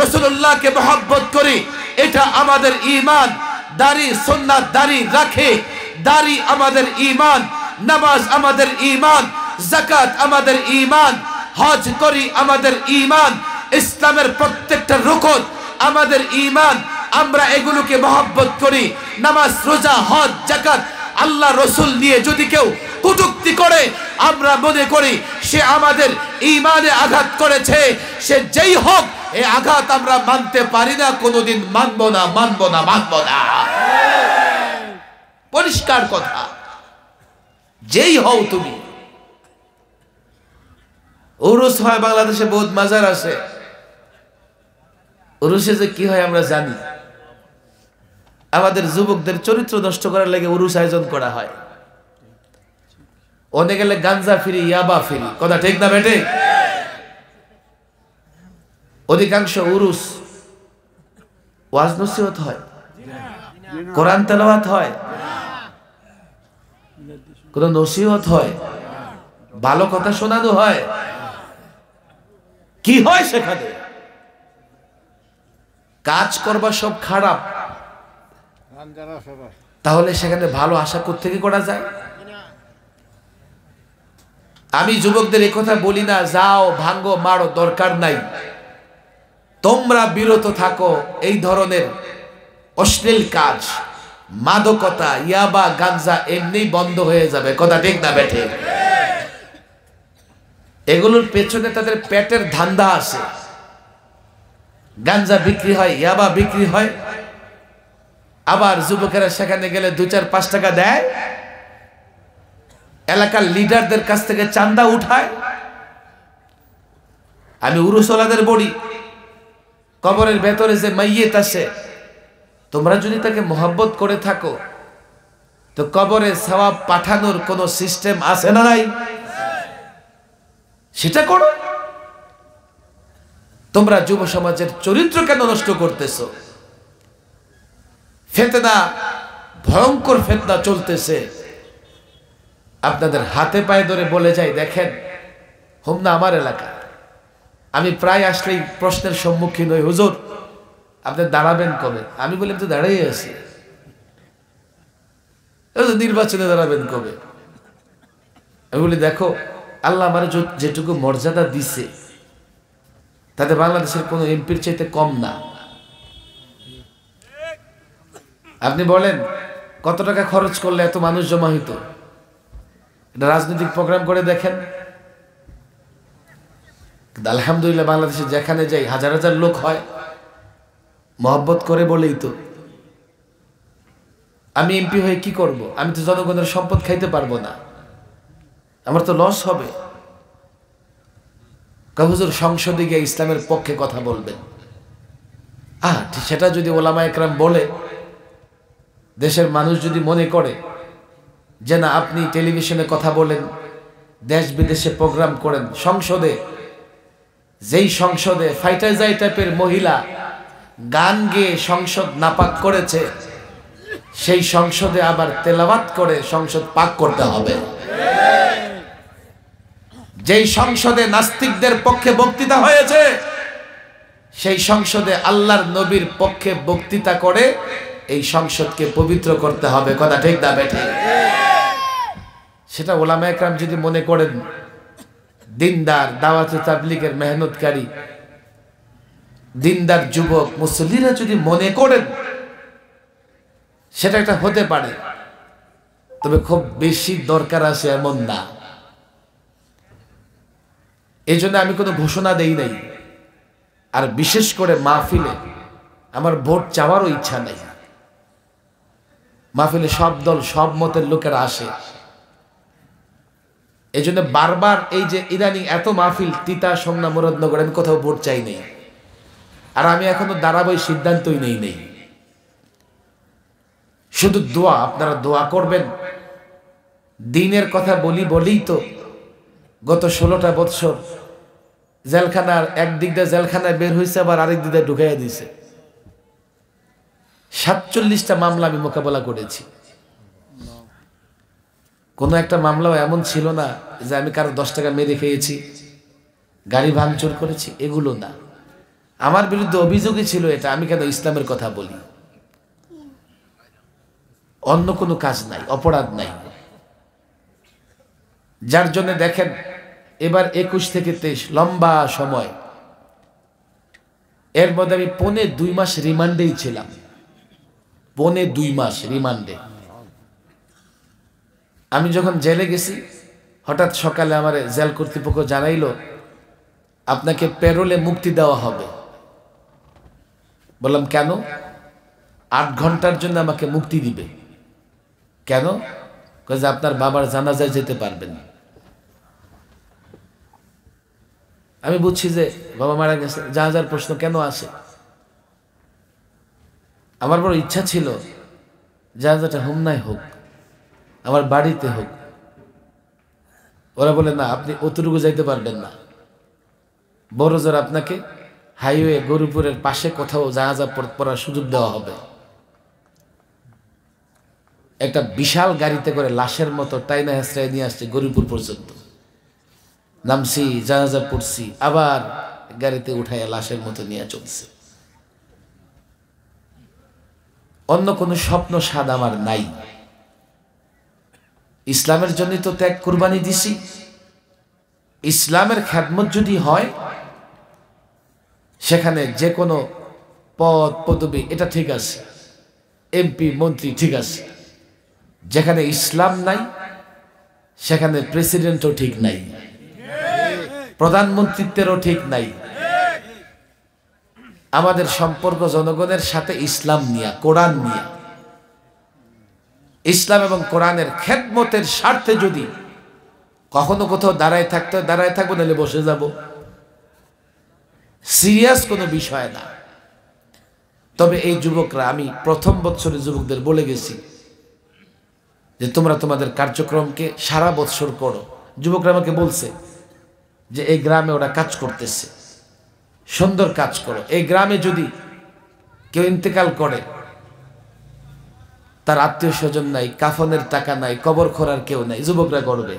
রাসূলুল্লাহকে মহব্বত করি, এটা আমাদের ঈমান। দাড়ি সুন্নাত দাড়ি রাখে, দাড়ি আমাদের ঈমান। নামাজ আমাদের ঈমান, যাকাত আমাদের ঈমান, হজ করি আমাদের ঈমান, ইসলামের প্রত্যেকটা রুকন আমাদের ঈমান। আমরা এগুলোকে মহব্বত করি। নামাজ, রোজা, হজ, যাকাত, আল্লাহ রসুল নিয়ে যদি কেউ কটূক্তি করে, আমরা মনে করি সে আমাদের ঈমানে আঘাত করেছে। সে যেই হোক, এই আঘাত আমরা মানতে পারি না, কোনোদিন মানব না, মানব না, মানব না। পরিষ্কার কথা। যেই হও তুমি। উরুস হয় বাংলাদেশে, বহুত মাজার আছে। উরুসে যে কি হয় আমরা জানি। আমাদের যুবকদের চরিত্র নষ্ট করার লাগে উরুস আয়োজন করা হয়। অনেক গেলে গাঞ্জা ফিরি, ইয়াবা ফিরি, কথা ঠিক না বেটে? অধিকাংশ উরুস ওয়াজ নসিহত হয়, কোরআন তেলাওয়াত হয়, কোন নসিহত হয়, ভালো কথা শোনানো হয়। কি হয় সেখানে? কাজ করবা সব খারাপ, তাহলে সেখানে ভালো আশা কোত্থেকে করা যায়? আমি যুবকদের এই কথা বলি না যাও ভাঙ্গো মারো, দরকার নাই। তোমরা বিরত থাকো এই ধরনের অশ্লীল কাজ, মাদকতা, ইয়াবা, গাঞ্জা এমনি বন্ধ হয়ে যাবে, কথা ঠিক না বেঠে? এগুলোর পেছনে তাদের পেটের ধান্দা আছে। গাঞ্জা বিক্রি হয়, ইয়াবা বিক্রি হয়, আবার যুবকেরা সেখানে গেলে 2-4-5 টাকা দেয়, এলাকার লিডারদের কাছ থেকে চান্দা উঠায়। আমি উরুসওয়ালাদের বলি, কবরের ভেতরে যে মাইয়িত আছে, তোমরা যদি তাকে মহব্বত করে থাকো, তো কবরে সওয়াব পাঠানোর কোন সিস্টেম আছে না নাই? সেটা করো। তোমরা যুব সমাজের চরিত্র কেন নষ্ট করতেছো? ফিতনা, ভয়ঙ্কর ফিতনা চলতেছে। আপনাদের হাতে পায়ে ধরে বলে যাই, দেখেন হোমনা আমার এলাকা, আমি প্রায় আসলেই প্রশ্নের সম্মুখীন হই, হুজুর আপনি দাঁড়াবেন কবে? আমি বলি তো দাঁড়িয়ে আছি। নির্বাচনে দাঁড়াবেন কবে? আমি বলি দেখো, আল্লাহ আমার যেটুকু মর্যাদা দিছে তাতে বাংলাদেশের কোন এমপির চাইতে কম না। আপনি বলেন কত টাকা খরচ করলে এত মানুষ জমা হইত? এটা রাজনৈতিক প্রোগ্রাম করে দেখেন। আলহামদুলিল্লাহ বাংলাদেশে যেখানে যাই হাজার হাজার লোক হয়, মহব্বত করে বলেই তো। আমি এমপি হয়ে কি করব? আমি তো জনগণের সম্পদ খাইতে পারবো না, আমার তো লস হবে। হুজুর সংসদে গিয়ে ইসলামের পক্ষে কথা বলবেন। সেটা যদি ওলামা একরাম বলে, দেশের মানুষ যদি মনে করে যে না আপনি টেলিভিশনে কথা বলেন, দেশ বিদেশে প্রোগ্রাম করেন, সংসদে যেই সংসদে ফাইটাজাই টাইপের মহিলা গান গেয়ে সংসদ নাপাক করেছে, সেই সংসদে আবার তেলাওয়াত করে সংসদ পাক করতে হবে। যেই সংসদে নাস্তিকদের পক্ষে বক্তৃতা হয়েছে, সেই সংসদে আল্লাহর নবীর পক্ষে বক্তৃতা করে এই সংসদকে পবিত্র করতে হবে। কথা ঠিক না বেঠিক? সেটা ওলামা একরাম যদি মনে করেন, দিনদার দাওয়াতে তাবলীগের মেহনতকারী দিনদার যুবক মুসল্লিরা যদি মনে করেন, সেটা একটা হতে পারে, তবে খুব বেশি দরকার আছে এমন না। এই জন্য আমি কোনো ঘোষণা দেই নাই, আর বিশেষ করে মাহফিলে আমার ভোট চাওয়ারও ইচ্ছা নাই। মাহফিলে সব দল সব মতের লোকেরা আসে, এই জন্য বারবার এই যে ইদানিং এত মাহফিল তিতা সোমনা মুরাদনগর, আমি কোথাও ভোট চাই নেই, আর আমি এখনো দাঁড়াবই সিদ্ধান্তই নেই। শুধু দোয়া, আপনারা দোয়া করবেন। দিনের কথা বলেই তো গত 16টা বৎসর জেলখানার একদিক দিয়ে জেলখানায় বের হয়েছে, আবার আরেক দিক দিয়ে ঢুকাইয়া দিয়েছে। 47টা মামলা আমি মোকাবেলা করেছি। কোনো একটা মামলাও এমন ছিল না যে আমি কারো 10 টাকা মেরে খেয়েছি, গাড়ি ভাঙচুর করেছি, এগুলো না। আমার বিরুদ্ধে অভিযোগই ছিল এটা, আমি কেন ইসলামের কথা বলি, অন্য কোনো কাজ নাই, অপরাধ নাই। যার জন্য দেখেন এবার 21 থেকে 23 লম্বা সময়, এর মধ্যে আমি 2.5 মাস রিমান্ডেই ছিলাম। 2.5 মাস রিমান্ডে। আমি যখন জেলে গেছি, হঠাৎ সকালে আমার জেল কর্তৃপক্ষ জানাইলো আপনাকে প্যারোলে মুক্তি দেওয়া হবে। বললাম কেন? 8 ঘন্টার জন্য আমাকে মুক্তি দিবে। কেন? যে আপনার বাবার জানাজায় যেতে পারবেন। আমি বুঝছি যে বাবা মারা গেছে, জানাজার প্রশ্ন কেন আসে। আমার বড় ইচ্ছা ছিল জানাজাটা হোমনায় হোক, আমার বাড়িতে হোক। ওরা বলে না, আপনি অতটুকু যাইতে পারবেন না, বড় জোর আপনাকে হাইওয়ে গরুপুরের পাশে কোথাও জানাজা পড়ার সুযোগ দেওয়া হবে। একটা বিশাল গাড়িতে করে লাশের মতো টাইনা হেসরাই নিয়ে আসছে গরুপুর পর্যন্ত। নামছি, জানাজা পড়ছি, আবার গাড়িতে উঠাইয়া লাশের মতো নিয়ে চলছে। অন্য কোনো স্বপ্ন স্বাদ আমার নাই। ইসলামের জন্য তো ত্যাগ কুরবানি দিছি। ইসলামের খেদমত যদি হয়, সেখানে যে কোনো পদ পদবি এটা ঠিক আছে, এমপি মন্ত্রী ঠিক আছে। যেখানে ইসলাম নাই সেখানে প্রেসিডেন্টও ঠিক নাই, প্রধানমন্ত্রীত্বেরও ঠিক নাই। আমাদের সম্পর্ক জনগণের সাথে ইসলাম নিয়া, কোরআন নিয়া। ইসলাম এবং কোরআনের খেদমতের স্বার্থে যদি কখনো কোথাও দাঁড়ায় থাকবো, নাহলে বসে যাব। সিরিয়াস কোনো বিষয় না। তবে এই যুবকরা, আমি প্রথম বৎসরের যুবকদের বলে গেছি যে তোমরা তোমাদের কার্যক্রমকে সারা বৎসর করো। যুবকরা আমাকে বলছে যে এই গ্রামে ওরা কাজ করতেছে, সুন্দর কাজ করো। এই গ্রামে যদি কেউ ইন্তেকাল করে, তার আত্মীয় স্বজন নাই, কাফনের টাকা নাই, কবর খোঁড়ার কেউ নাই, যুবকরা করবে।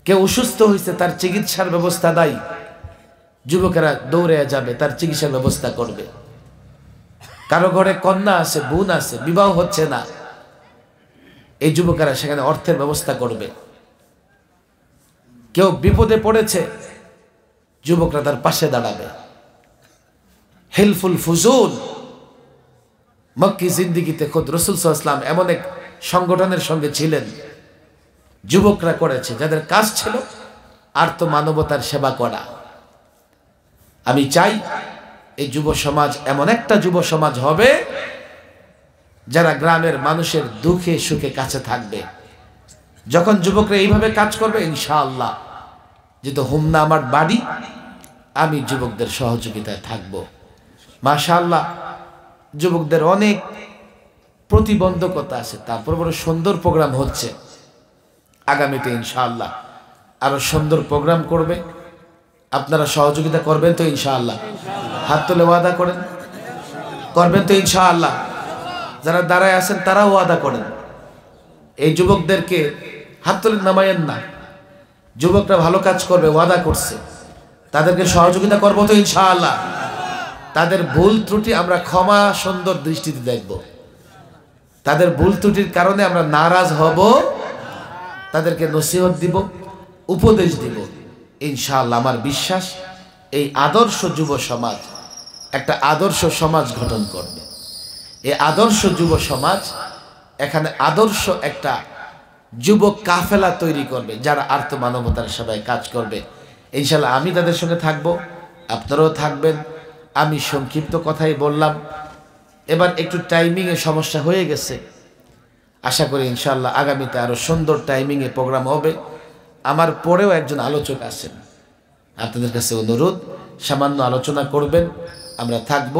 কেউ অসুস্থ হয়েছে, তার চিকিৎসার ব্যবস্থা নাই, যুবকেরা দৌড়ে যাবে, তার চিকিৎসার ব্যবস্থা করবে। কারো ঘরে কন্যা আছে, বোন আছে, বিবাহ হচ্ছে না, এই যুবকেরা সেখানে অর্থের ব্যবস্থা করবে। কেউ বিপদে পড়েছে, যুবকরা তার পাশে দাঁড়াবে। হেল্পফুল ফুজুল মক্কি জিন্দিগিতে খুদ রাসূল সাল্লাল্লাহু আলাইহি ওয়াসাল্লাম এমন এক সংগঠনের সঙ্গে ছিলেন, যুবকরা করেছে, যাদের কাজ ছিল আর তো মানবতার সেবা করা। আমি চাই এই যুব সমাজ এমন একটা যুব সমাজ হবে যারা গ্রামের মানুষের দুঃখে সুখে কাছে থাকবে। যখন যুবকরা এইভাবে কাজ করবে, ইনশাআল্লাহ যেহেতু হোমনা আমার বাড়ি, আমি যুবকদের সহযোগিতায় থাকব। মাশাআল্লাহ, যুবকদের অনেক প্রতিবন্ধকতা আছে, তারপর বড় সুন্দর প্রোগ্রাম হচ্ছে। আগামীতে ইনশাআল্লাহ আরো সুন্দর প্রোগ্রাম করবে। আপনারা সহযোগিতা করবেন তো ইনশাআল্লাহ? হাত তুলে ওয়াদা করেন, করবেন তো ইনশাআল্লাহ? যারা দাঁড়ায় আছেন তারাও ওয়াদা করেন। এই যুবকদেরকে হাত তুলে নামায়েন না। যুবকরা ভালো কাজ করবে, ওয়াদা করছে, তাদেরকে সহযোগিতা করবো তো ইনশাআল্লাহ। তাদের ভুল ত্রুটি আমরা ক্ষমা সুন্দর দৃষ্টিতে দেখব। তাদের ভুল ত্রুটির কারণে আমরা নারাজ হব, তাদেরকে নসিহত দিব, উপদেশ দিব ইনশাআল্লাহ। আমার বিশ্বাস এই আদর্শ যুব সমাজ একটা আদর্শ সমাজ গঠন করবে। এই আদর্শ যুব সমাজ এখানে আদর্শ একটা যুবক কাফেলা তৈরি করবে, যারা আর্ত মানবতার সেবায় কাজ করবে ইনশাআল্লাহ। আমি তাদের সঙ্গে থাকব, আপনারাও থাকবেন। আমি সংক্ষিপ্ত কথাই বললাম। এবার একটু টাইমিংয়ে সমস্যা হয়ে গেছে, আশা করি ইনশাআল্লাহ আগামীতে আরো সুন্দর টাইমিংয়ে প্রোগ্রাম হবে। আমার পরেও একজন আলোচক আছেন, আপনাদের কাছে অনুরোধ সামান্য আলোচনা করবেন, আমরা থাকব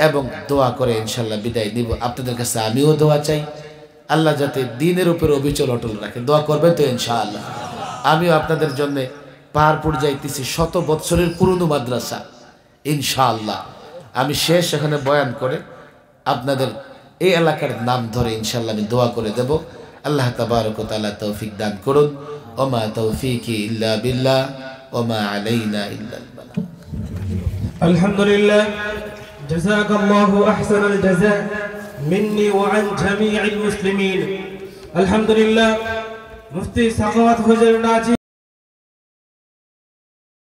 এবং দোয়া করে ইনশাআল্লাহ বিদায় নিব। আপনাদের কাছে আমিও দোয়া চাই, আল্লাহ যাতে দ্বীনের উপর অবিচল অটল রাখে। দোয়া করবেন তো ইনশাআল্লাহ? আমিও আপনাদের জন্য পাহাড়পুর যাইতেছি, 100 বৎসরের পুরনো মাদ্রাসা ইনশাআল্লাহ। আমি শেষ এখানে বয়ান করে আপনাদের এই এলাকার নাম ধরে ইনশাআল্লাহ আমি দোয়া করে দেব। আল্লাহ তাবারক ওয়া তাআলা তৌফিক দান করুন। ওমা তৌফিকি ইল্লা বিল্লাহ ওমা আলাইনা ইল্লাল বালাগ। আলহামদুলিল্লাহ, জাযাকাল্লাহু আহসানাল জাযা মিন্নি ওয়া আন জামিইল মুসলিমিন। আলহামদুলিল্লাহ, মুফতি সাখাওয়াত হুজুর নাজি